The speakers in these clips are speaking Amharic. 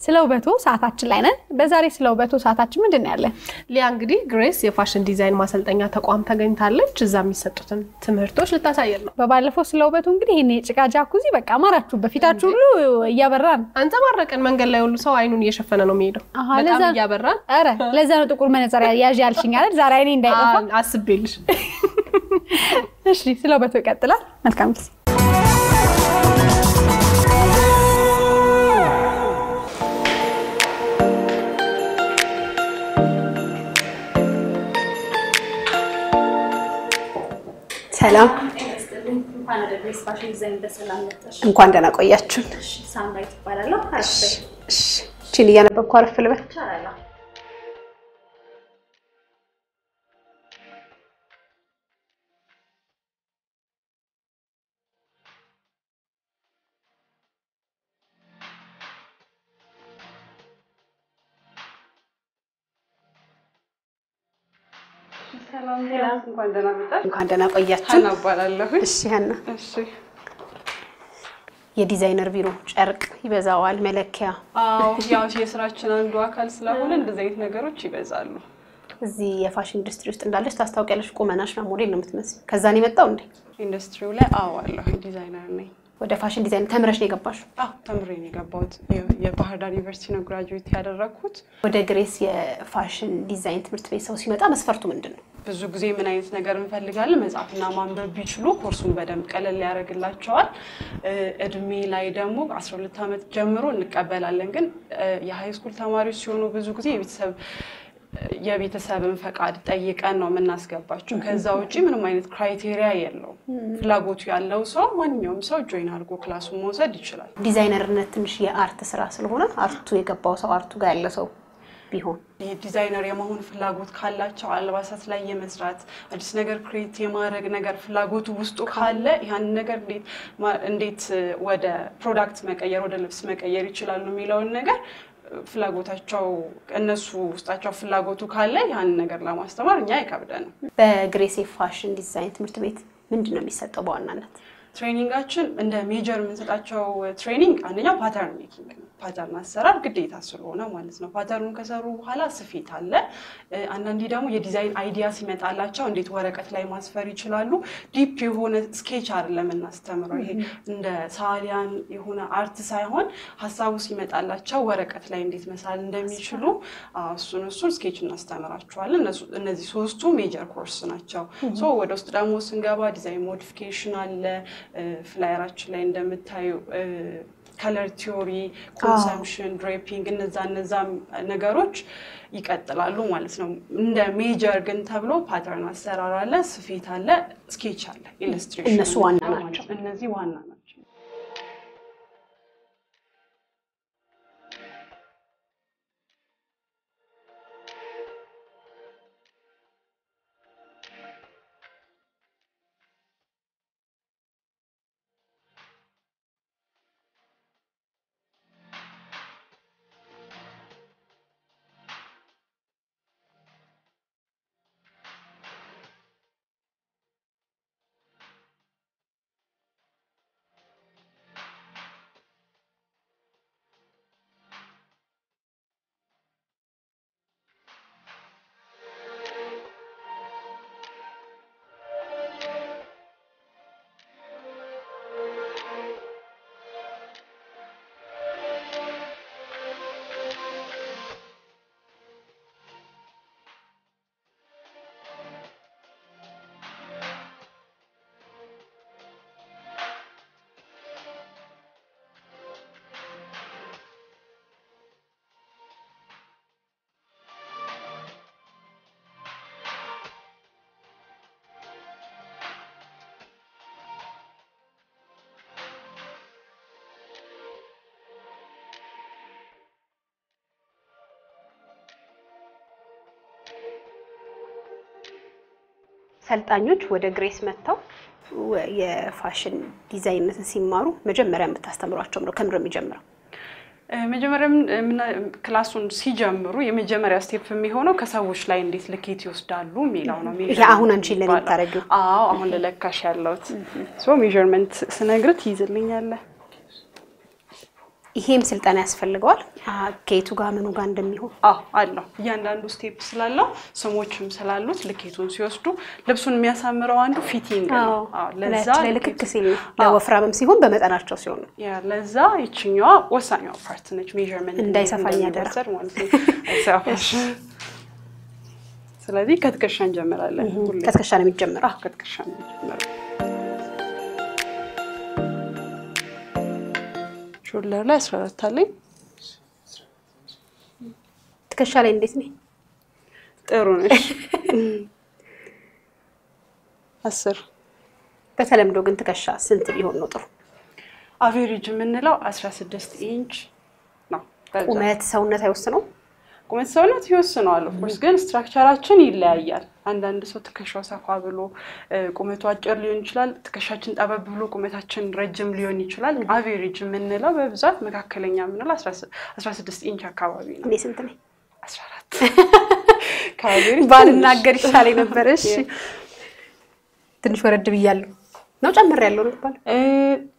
ስለውበቱ ሰዓታችን ላይ ነን በዛሬ ስለውበቱ ሰዓታችን ምንድነው ያለ ሊያ እንግዲህ ግሬስ የፋሽን ዲዛይን ማሰልጠኛ ተቋም ተገኝታለች እዛ የሚሰጡትን ትምህርቶች ልታሳየን ነው በባለፈው ስለውበቱ እንግዲህ ይሄን የጭቃ ጃኩዚ በቃ ማራችሁ በፊታችሁ ሁሉ ያበራን አንተማረቀን መንገድ ላይ ሁሉ ሰው አይኑን እየሸፈነ ነው የሚሄደው በጣም ያበራን አረ ለዛ ነው ጥቁር መነጽር ያዥ ያልሽኝ አይደል ዛሬ አይኔ እንዳይጠፋ አስቤልሽ እሺ ስለውበቱ ይቀጥላል መልካም ጊዜ ሰላም እንኳን ወደ ግሬስ ፋሽን ዲዛይን በሰላም መጣሽ እንኳን ደህና ቆያችሁ እሺ ሳምራይት ይባላል እሺ እቺን እያነበብኩ አረፍ ልበል ይቻላል ሰላም እንኳን ደህና መጣሽ እንኳን ደህና ቆያችሁ ሀና እባላለሁ እሺ ሀና እሺ የዲዛይነር ቢሮ ጨርቅ ይበዛዋል መለኪያ አዎ ያው የስራችን አንዱ አካል ስለሆነ እንደዚህ አይነት ነገሮች ይበዛሉ እዚህ የፋሽን ኢንዱስትሪ ውስጥ እንዳለሽ ታስታውቂያለሽ ቁመናሽና ሞዴል ነው የምትመስለው ከዛ ነው የመጣው እንዴ ኢንዱስትሪው ላይ አዎ አለሁ ዲዛይነር ነኝ ወደ ፋሽን ዲዛይን ተምረሽ ነው የገባሽው አዎ ተምሬ ነው የገባሁት የባህር ዳር ዩኒቨርሲቲ ነው ግራጁዌት ያደረኩት ወደ ግሬስ የፋሽን ዲዛይን ትምህርት ቤት ሰው ሲመጣ መስፈርቱ ምንድነው ብዙ ጊዜ ምን አይነት ነገር እንፈልጋለን መጻፍና ማንበብ ቢችሉ ኮርሱን በደንብ ቀለል ያደርግላቸዋል እድሜ ላይ ደግሞ 12 አመት ጀምሮ እንቀበላለን ግን የሃይ ስኩል ተማሪዎች ሲሆኑ ብዙ ጊዜ የቤተሰብን ፈቃድ ጠይቀን ነው የምናስገባቸው ከዛ ውጪ ምንም አይነት ክራይቴሪያ የለው ፍላጎቱ ያለው ሰው ማንኛውም ሰው ጆይን አድርጎ ክላሱን መውሰድ ይችላል ዲዛይነርነት ትንሽ የአርት ስራ ስለሆነ አርቱ የገባው ሰው አርቱ ጋር ያለ ሰው ቢሆን ዲዛይነር የመሆን ፍላጎት ካላቸው አልባሳት ላይ የመስራት አዲስ ነገር ክሬት የማድረግ ነገር ፍላጎቱ ውስጡ ካለ ያን ነገር እንዴት ወደ ፕሮዳክት መቀየር ወደ ልብስ መቀየር ይችላሉ የሚለውን ነገር ፍላጎታቸው እነሱ ውስጣቸው ፍላጎቱ ካለ ያን ነገር ለማስተማር እኛ ይከብደናል በግሬስ ፋሽን ዲዛይን ትምህርት ቤት ምንድነው የሚሰጠው በዋናነት ትሬኒንጋችን እንደ ሜጀር የምንሰጣቸው ትሬኒንግ አንደኛው ፓተርን ሜኪንግ ነው ፓተርን አሰራር ግዴታ ስለሆነ ማለት ነው ፓተርኑን ከሰሩ በኋላ ስፌት አለ አንዳንዴ ደግሞ የዲዛይን አይዲያ ሲመጣላቸው እንዴት ወረቀት ላይ ማስፈር ይችላሉ ዲፕ የሆነ ስኬች አይደለም እናስተምረው ይሄ እንደ ሳሊያን የሆነ አርት ሳይሆን ሐሳቡ ሲመጣላቸው ወረቀት ላይ እንዴት መሳል እንደሚችሉ እሱን ስኬች እናስተምራቸዋለን እነዚህ ሶስቱ ሜጀር ኮርስ ናቸው ሶ ወደ ውስጥ ደግሞ ስንገባ ዲዛይን ሞዲፊኬሽን አለ ፍላየራችን ላይ እንደምታዩ color theory consumption draping እነዛ ነገሮች ይቀጥላሉ ማለት ነው እንደ ሜጀር ግን ተብሎ ፓተርን አሰራር አለ ስፌት አለ ስኬች አለ ኢሉስትሬሽን እነሱ ዋና ናቸው እነዚህ ዋና ናቸው ሰልጣኞች ወደ ግሬስ መጥተው የፋሽን ዲዛይነርን ሲማሩ መጀመሪያ የምታስተምሯቸው ነው ከምር የሚጀምረው መጀመሪያም ክላሱን ሲጀምሩ የመጀመሪያ ስቴፕ የሚሆነው ከሰዎች ላይ እንዴት ልኬት ይወስዳሉ የሚለው ነው አሁን አንቺ ለምን ታረጊው አሁን ለለካሽ ያለውት ሶ ሜዠርመንት ስነግርት ይዝልኛል ይሄም ስልጠና ያስፈልገዋል ከየቱ ጋር ምኑ ጋር እንደሚሆን አለው እያንዳንዱ ስቴፕ ስላለው ስሞችም ስላሉት ልኬቱን ሲወስዱ ልብሱን የሚያሳምረው አንዱ ፊቲንግ ነው ለዛ ለልክክ ሲል ለወፍራምም ሲሆን በመጠናቸው ሲሆን ነው ያ ለዛ ይችኛዋ ወሳኛው ፓርት ነች ሜዠርመንት እንዳይሰፋኝ ያደራ ማለት ነው አይሰፋሽ ስለዚህ ከትከሻ እንጀምራለን ከትከሻ ነው የሚጀምረው ከትከሻ ነው የሚጀምረው ሾልደር ላይ 14 አለኝ ትከሻ ላይ እንዴት ነው ጥሩ ነሽ 10 በተለምዶ ግን ትከሻ ስንት ቢሆን ነው ጥሩ አቨሬጅ የምንለው 16 ኢንች ነው ቁመት ሰውነት አይወስነው ቁመት ሰውነት ይወስነዋል ኦፍኮርስ ግን ስትራክቸራችን ይለያያል አንዳንድ ሰው ትከሻው ሰፋ ብሎ ቁመቱ አጭር ሊሆን ይችላል ትከሻችን ጠበብ ብሎ ቁመታችን ረጅም ሊሆን ይችላል አቨሬጅ የምንለው በብዛት መካከለኛ የምንለው 16 ኢንች አካባቢ ነው እኔ ስንት ነኝ 14 ካቨሬጅ ባልናገር ይሻል ነበር እሺ ትንሽ ወረድ ብያለሁ ነው ጨምር ያለው ነው ባል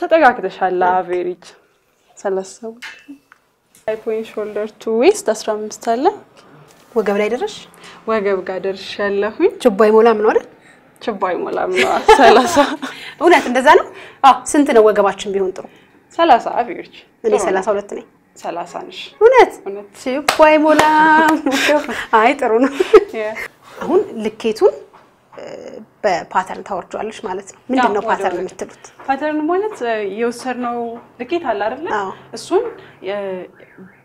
ተጠጋግተሻል አቨሬጅ 30 5 shoulder to waist 15 አለ ወገብ ላይ ደረሽ ወገብ ጋር ደርሻለሁኝ ችባይ ሞላም ነው አይደል ችባይ ሞላም ነው 30 እውነት እንደዛ ነው ስንት ነው ወገባችን ቢሆን ጥሩ 30 አቨሬጅ እኔ 32 ነኝ 30 ነሽ እውነት ችባይ ሞላም አይ ጥሩ ነው አሁን ልኬቱን በፓተርን ታወርጫለሽ ማለት ነው ምንድነው ፓተርን የምትሉት ፓተርን ማለት የወሰርነው ልኬት አለ አይደል እሱን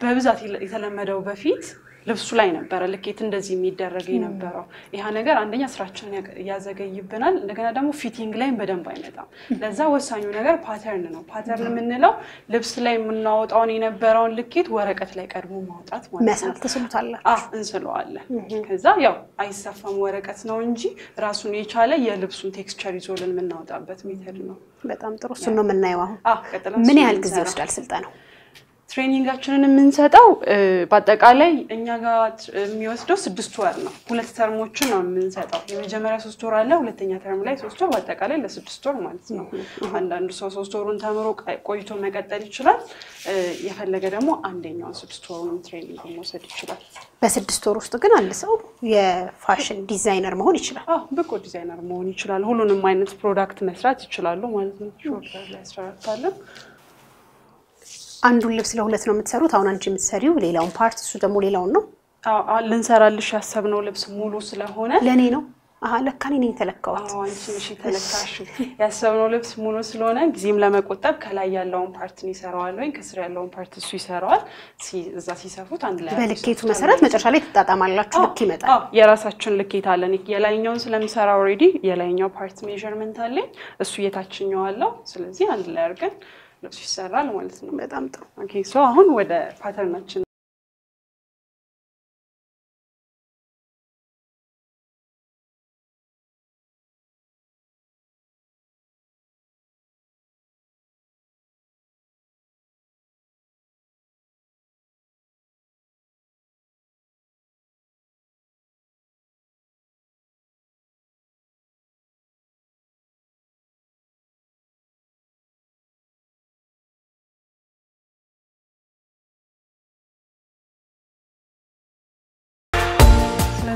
በብዛት የተለመደው በፊት ልብሱ ላይ ነበር ልኬት እንደዚህ የሚደረግ የነበረው ይሄ ነገር አንደኛ ስራችንን ያዘገይብናል እንደገና ደግሞ ፊቲንግ ላይ በደንብ አይመጣም ለዛ ወሳኙ ነገር ፓተርን ነው ፓተርን የምንለው ልብስ ላይ የምናወጣው የነበረውን ልኬት ወረቀት ላይ ቀድሞ ማውጣት ማለት ነው መሳል ተስሉታላችሁ እንስለዋለን ከዛ ያው አይሰፋም ወረቀት ነው እንጂ ራሱን የቻለ የልብሱን ቴክስቸር ይዞልን የምናወጣበት ሜተድ ነው በጣም ጥሩ እሱ ነው የምናየው አሁን ምን ያህል ጊዜ ይወስዳል ስልጠናው ትሬኒንጋችንን የምንሰጠው በአጠቃላይ እኛ ጋር የሚወስደው 6 ወር ነው ሁለት ተርሞችን ነው የምንሰጠው የመጀመሪያ 3 ወር አለ ሁለተኛ ተርም ላይ 3 ወር በአጠቃላይ ለ6 ወር ማለት ነው አንዳንድ ሰው 3 ወሩን ተምሮ ቆይቶ መቀጠል ይችላል የፈለገ ደግሞ አንደኛውን 6 ወሩን ትሬኒንግ መውሰድ ይችላል በ6 ወር ውስጥ ግን አንድ ሰው የፋሽን ዲዛይነር መሆን ይችላል ብቁ ዲዛይነር መሆን ይችላል ሁሉንም አይነት ፕሮዳክት መስራት ይችላል ማለት ነው ሾልደር ላይ 14 አለ አንዱን ልብስ ለሁለት ነው የምትሰሩት አሁን አንቺ የምትሰሪው ሌላውን ፓርት እሱ ደግሞ ሌላውን ነው ልንሰራልሽ ያሰብነው ልብስ ሙሉ ስለሆነ ለኔ ነው ለካኔ ነኝ ተለካውት አንቺ ነሽ ተለካሽ ያሰብነው ልብስ ሙሉ ስለሆነ ጊዜም ለመቆጠብ ከላይ ያለውን ፓርት ነው ይሰራዋል ወይ ከስር ያለውን ፓርት እሱ ይሰራዋል እዛ ሲሰፉት አንድ ላይ በልኬቱ መሰረት መጨረሻ ላይ ተጣጣማላችሁ ልክ ይመጣል የራሳችን ልኬት አለን የላይኛውን ስለምሰራ ኦሬዲ የላይኛው ፓርት ሜዠርመንት አለኝ እሱ የታችኛው አለው ስለዚህ አንድ ላይ አድርገን ልብስ ይሰራል ማለት ነው በጣም ጥሩ ኦኬ ሶ አሁን ወደ ፓተርናችን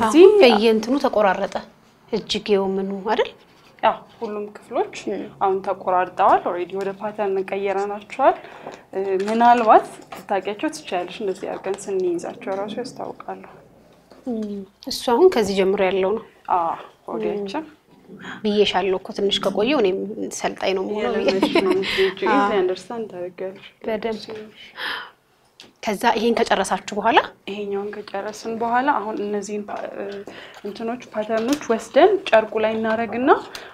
ስለዚህ በየእንትኑ ተቆራረጠ እጅጌው ምኑ አይደል ሁሉም ክፍሎች አሁን ተቆራርጠዋል ኦሬዲ ወደ ፓተርን ቀየራናቸዋል ምናልባት ታቂያቸው ትቻለሽ እንደዚህ አርገን ስንይዛቸው ራሱ ያስታውቃሉ እሱ አሁን ከዚህ ጀምሮ ያለው ነው ወዲያችን ብዬሻለሁ እኮ ትንሽ ከቆየው እኔም ሰልጣይ ነው ሞሎ አንደርስታንድ ታደርጋለሽ በደንብ ከዛ ይሄን ከጨረሳችሁ በኋላ ይሄኛውን ከጨረስን በኋላ አሁን እነዚህን እንትኖች ፓተርኖች ወስደን ጨርቁ ላይ እናረግና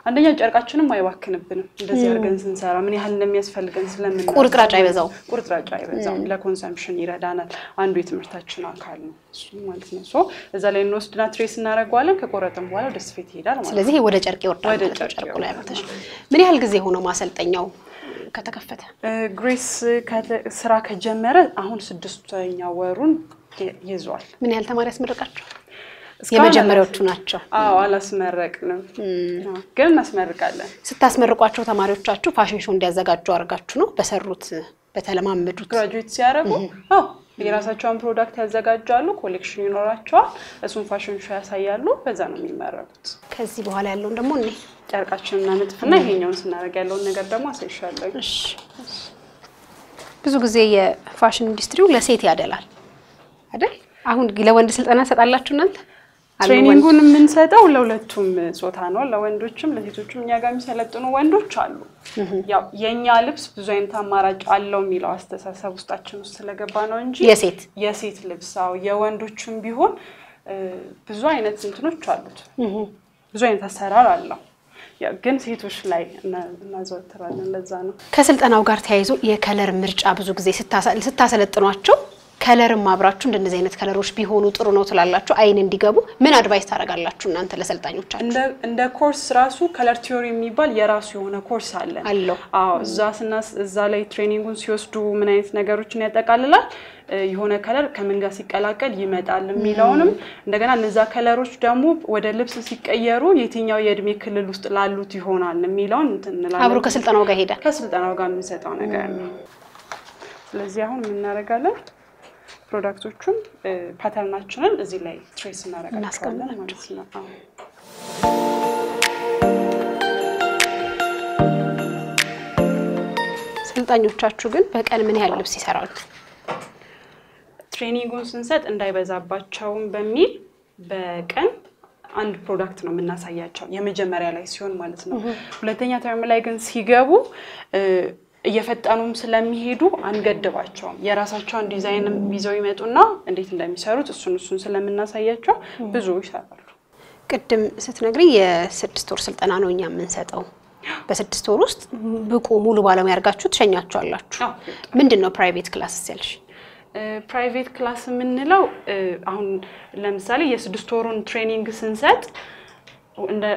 አንደኛ ጨርቃችንም አይባክንብንም እንደዚህ አርገን ስንሰራ ምን ያህል እንደሚያስፈልገን ስለምን ቁርጥራጭ አይበዛው ለኮንሰምፕሽን ይረዳናል አንዱ የትምህርታችን አካል ነው እሱ ማለት ነው ሶ እዛ ላይ እንወስድና ትሬስ እናረጋዋለን ከቆረጥን በኋላ ወደ ስፌት ይሄዳል ማለት ነው ስለዚህ ወደ ጨርቅ ይወርዳል ወደ ጨርቁ ላይ አመጣሽ ምን ያህል ጊዜ ሆኖ ማሰልጠኛው ከተከፈተ ግሬስ ስራ ከጀመረ አሁን 6ኛ ወሩን ይዟል ምን ያህል ተማሪ ያስመረቃቸው የመጀመሪያዎቹ ናቸው አላስመረቅንም ግን እናስመርቃለን ስታስመርቋቸው ተማሪዎቻችሁ ፋሽን ሾው እንዲያዘጋጁ አርጋችሁ ነው በሰሩት በተለማመዱት ግራጁዌት ሲያደርጉ የራሳቸውን ፕሮዳክት ያዘጋጃሉ ኮሌክሽን ይኖራቸዋል እሱን ፋሽን ሾው ያሳያሉ በዛ ነው የሚመረቁት ከዚህ በኋላ ያለውን ደግሞ እኔ ጨርቃችንና ንጥፍና ይሄኛውን ስናደርግ ያለውን ነገር ደግሞ አሳይሻለሁ እሺ ብዙ ጊዜ የፋሽን ኢንዱስትሪው ለሴት ያደላል አይደል አሁን ለወንድ ስልጠና ሰጣላችሁ እናንተ ትሬኒንጉን የምንሰጠው ለሁለቱም ጾታ ነው ለወንዶችም ለሴቶችም እኛ ጋር የሚሰለጥኑ ወንዶች አሉ ያው የኛ ልብስ ብዙ አይነት አማራጭ አለው የሚለው አስተሳሰብ ውስጣችን ውስጥ ስለገባ ነው እንጂ የሴት ልብስው የወንዶችም ቢሆን ብዙ አይነት እንትኖች አሉት ብዙ አይነት አሰራር አለው ያ ግን ሴቶች ላይ እናዘወትራለን ለዛ ነው ከስልጠናው ጋር ተያይዞ የከለር ምርጫ ብዙ ጊዜ ስታሰለጥኗቸው ከለርም አብራችሁ እንደነዚህ አይነት ከለሮች ቢሆኑ ጥሩ ነው ትላላችሁ አይን እንዲገቡ ምን አድቫይስ ታደርጋላችሁ እናንተ ለሰልጣኞቻችሁ እንደ ኮርስ ራሱ ከለር ቲዮሪ የሚባል የራሱ የሆነ ኮርስ አለ እዛ ላይ ትሬኒንጉን ሲወስዱ ምን አይነት ነገሮችን ያጠቃልላል የሆነ ከለር ከምን ጋር ሲቀላቀል ይመጣል የሚለውንም እንደገና እነዛ ከለሮች ደግሞ ወደ ልብስ ሲቀየሩ የትኛው የእድሜ ክልል ውስጥ ላሉት ይሆናል የሚለውን እንላለን አብሮ ከስልጠናው ጋር ሄደ ከስልጠናው ጋር የምንሰጠው ነገር ነው ስለዚህ አሁን ምን እናደርጋለን ፕሮዳክቶቹን ፓተርናችንን እዚህ ላይ ትሬስ እናደርጋለን ማለት ነው ሰልጣኞቻችሁ ግን በቀን ምን ያህል ልብስ ይሰራሉ ትሬኒንጉን ስንሰጥ እንዳይበዛባቸው በሚል በቀን አንድ ፕሮዳክት ነው የምናሳያቸው የመጀመሪያ ላይ ሲሆን ማለት ነው ሁለተኛ ተርም ላይ ግን ሲገቡ እየፈጠኑም ስለሚሄዱ አንገድባቸው የራሳቸውን ዲዛይን ይዘው ይመጡና እንዴት እንደሚሰሩት እሱን ስለምናሳያቸው ብዙ ይሰራሉ ቅድም ስትነግሪ የ6 ወር ስልጠና ነው እኛ የምንሰጠው በ6 ወር ውስጥ ብቁ ሙሉ ባለሙያ ያርጋችሁ ትሸኛቸዋላችሁ ምንድነው ፕራይቬት ክላስ ያልሽ ፕራይቬት ክላስ የምንለው አሁን ለምሳሌ የ6 ወሩን ትሬኒንግ ስንሰጥ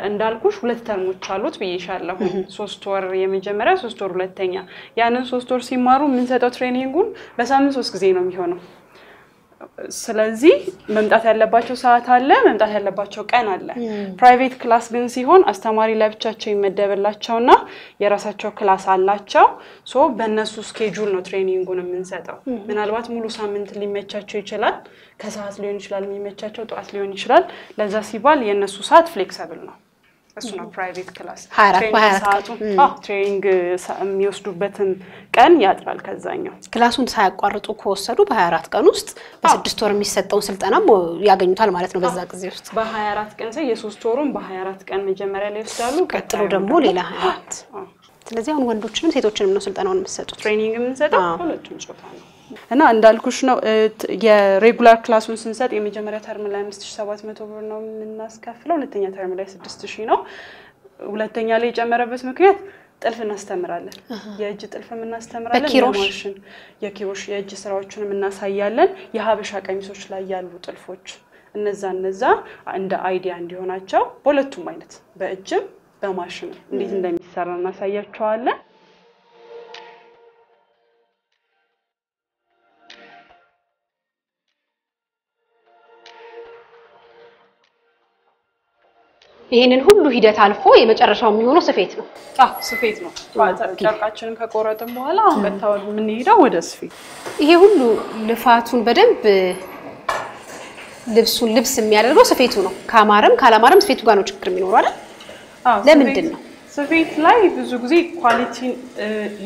እንዳልኩሽ ሁለት ተርሞች አሉት በየሻለሁ 3 ወር የመጀመሪያ 3 ወር ሁለተኛ ያንን 3 ወር ሲማሩ ምን ሰጠው ትሬኒንጉን በሳምንት 3 ጊዜ ነው የሚሆነው ስለዚህ መምጣት ያለባቸው ሰዓት አለ መምጣት ያለባቸው ቀን አለ ፕራይቬት ክላስ ግን ሲሆን አስተማሪ ለብቻቸው ይመደብላቸውና የራሳቸው ክላስ አላቸው ሶ በእነሱ ስኬጁል ነው ትሬኒንጉን የምንሰጠው ምናልባት ሙሉ ሳምንት ሊመቻቸው ይችላል ከሰዓት ሊሆን ይችላል የሚመቻቸው ጧት ሊሆን ይችላል ለዛ ሲባል የነሱ ሰዓት ፍሌክሲብል ነው እሱ ነው ፕራይቬት ክላስ ትሬኒንግ የሚወስዱበትን ቀን ያጥራል ከዛኛው ክላሱን ሳያቋርጡ ከወሰዱ በ24 ቀን ውስጥ በ6 ወር የሚሰጠው ስልጠና ያገኙታል ማለት ነው በዛ ጊዜ ውስጥ በ24 ቀን የ3 ወሩን በ24 ቀን መጀመሪያ ላይ ይወስዳሉ ቀጥሎ ደግሞ ሌላ 24 ስለዚህ አሁን ወንዶችንም ሴቶችንም ነው ስልጠናውን የምትሰጡት ትሬኒንግ የምንሰጠው ሁለቱም ጾታ ነው እና እንዳልኩሽ ነው የሬጉላር ክላሱን ስንሰጥ የመጀመሪያ ተርም ላይ 5700 ብር ነው የምናስከፍለው ሁለተኛ ተርም ላይ 6000 ነው ሁለተኛ ላይ የጨመረበት ምክንያት ጥልፍ እናስተምራለን የእጅ ጥልፍ እናስተምራለን የማሽን የኪሮሽ የእጅ ስራዎችን እናሳያለን የሀበሻ ቀሚሶች ላይ ያሉ ጥልፎች እነዛ እንደ አይዲያ እንዲሆናቸው በሁለቱም አይነት በእጅም በማሽን እንዴት እንደሚሰራ እናሳያቸዋለን ይሄንን ሁሉ ሂደት አልፎ የመጨረሻው የሚሆነው ስፌት ነው ስፌት ነው ጨርቃችንን ከቆረጥን በኋላ አንበታው ምን ሄዳው ወደ ስፌት ይሄ ሁሉ ልፋቱን በደንብ ልብስ የሚያደርገው ስፌቱ ነው ካማረም ካላማረም ስፌቱ ጋር ነው ችግር የሚኖረው አይደል ለምንድን ነው ስፌት ላይ ብዙ ጊዜ ኳሊቲ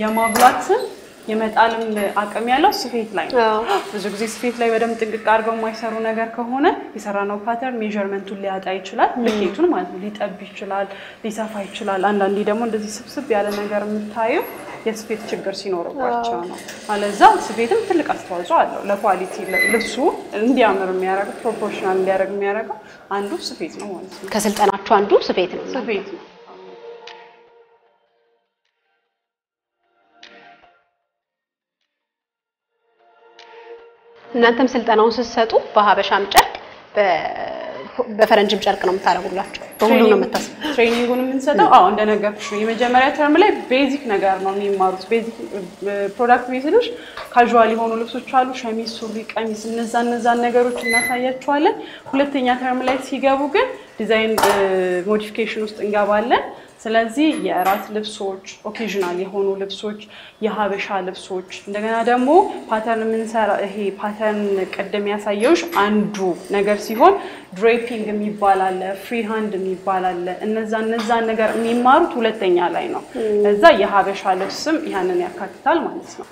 የማብላትን የመጣልም አቅም ያለው ስፌት ላይ ነው ብዙ ጊዜ ስፌት ላይ በደም ጥንቅቅ አድርገው የማይሰሩ ነገር ከሆነ የሰራነው ፓተርን ሜዠርመንቱን ሊያጣ ይችላል ልኬቱን ማለት ነው ሊጠብ ይችላል ሊሰፋ ይችላል አንዳንዴ ደግሞ እንደዚህ ስብስብ ያለ ነገር የምታዩ የስፌት ችግር ሲኖርባቸው ነው አለዛ ስፌትም ትልቅ አስተዋጽኦ አለው ለኳሊቲ ልብሱ እንዲያምር የሚያደርገው ፕሮፖርሽናል እንዲያደርግ የሚያደርገው አንዱ ስፌት ነው ማለት ነው ከስልጠናቸው አንዱ ስፌት ነው እናንተም ስልጠናውን ስትሰጡ በሀበሻም ጨርቅ በፈረንጅም ጨርቅ ነው የምታረጉላችሁ በሁሉ ነው የምታስቡ ትሬኒንጉን የምንሰጠው እንደነገርኩሽ ነው የመጀመሪያ ተርም ላይ ቤዚክ ነገር ነው የሚማሩት ቤዚክ ፕሮዳክት ቤስልሽ ካዡዋል የሆኑ ልብሶች አሉ ሸሚዝ ሱሪ ቀሚስ እነዛ ነገሮች እናሳያቸዋለን ሁለተኛ ተርም ላይ ሲገቡ ግን ዲዛይን ሞዲፊኬሽን ውስጥ እንገባለን ስለዚህ የራት ልብሶች ኦኬዥናል የሆኑ ልብሶች የሀበሻ ልብሶች እንደገና ደግሞ ፓተርን ምንሰራ ይሄ ፓተርን ቀደም ያሳየውሽ አንዱ ነገር ሲሆን ድሬፒንግ የሚባል አለ ፍሪ ሃንድ የሚባል አለ እነዛ ነገር የሚማሩት ሁለተኛ ላይ ነው እዛ የሀበሻ ልብስም ያንን ያካትታል ማለት ነው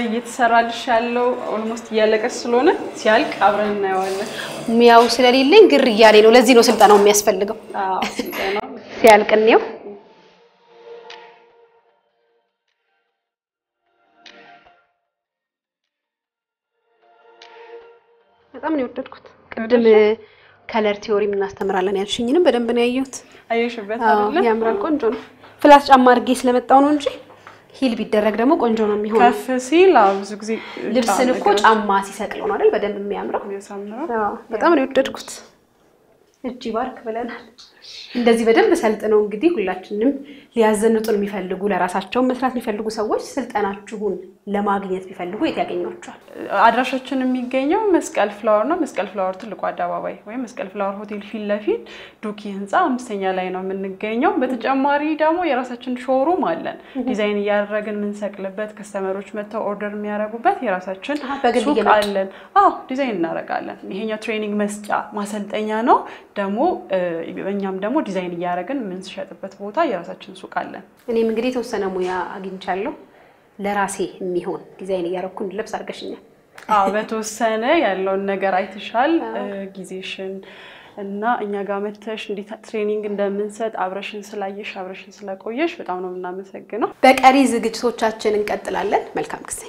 እየተሰራልሽ ያለው ኦልሞስት እያለቀስ ስለሆነ ሲያልቅ አብረን እናየዋለን ሚያው ስለሌለኝ ግር እያለኝ ነው ለዚህ ነው ስልጠናው የሚያስፈልገው አዎ ስልጠናው ሲያልቅ ነው በጣም ነው የወደድኩት ቅድም ከለር ቲዮሪ ምን እናስተምራለን ያልሽኝንም በደንብ ነው ያየሁት አየሽበት አይደል ያምራል ቆንጆ ነው ፍላስ ጫማ አድርጌ ስለመጣው ነው እንጂ ሂል ቢደረግ ደግሞ ቆንጆ ነው የሚሆነው ከፍ ሲል ብዙ ጊዜ ልብስን እኮ ጫማ ሲሰቅለው ነው አይደል በደንብ የሚያምረው ያሳምራል በጣም ነው የወደድኩት እጅ ባርክ ብለናል እንደዚህ በደንብ ሰልጥነው እንግዲህ ሁላችንም ሊያዘንጡን የሚፈልጉ ለራሳቸው መስራት የሚፈልጉ ሰዎች ስልጠናችሁን ለማግኘት ቢፈልጉ የት ያገኛችኋል አድራሻችን የሚገኘው መስቀል ፍላወር ነው መስቀል ፍላወር ትልቁ አዳባባይ ወይ መስቀል ፍላወር ሆቴል ፊት ለፊት ዱኪ ህንጻ 5ኛ ላይ ነው የምንገኘው በተጨማሪ ደግሞ የራሳችን ሾሩም አለን ዲዛይን ያደረግን ምንሰቅልበት ከስተመሮች መተው ኦርደር የሚያረጉበት የራሳችን ሱቅ አለን ዲዛይን እናረጋለን ይሄኛው ትሬኒንግ መስጫ ማሰልጠኛ ነው ደግሞ እኛም ደግሞ ዲዛይን ያደረግን ምን ሲሸጥበት ቦታ የራሳችን ሱቅ አለን እኔም እንግዲህ ተወሰነ ሙያ አግኝቻለሁ ለራሴ የሚሆን ዲዛይን ያደረኩ ልብስ አርገሽኛል በተወሰነ ያለውን ነገር አይተሻል ጊዜሽን እና እኛ ጋር መተሽ እንዴት ትሬኒንግ እንደምንሰጥ አብረሽን ስላየሽ አብረሽን ስለቆየሽ በጣም ነው እናመሰግነው በቀሪ ዝግጅቶቻችን እንቀጥላለን መልካም ጊዜ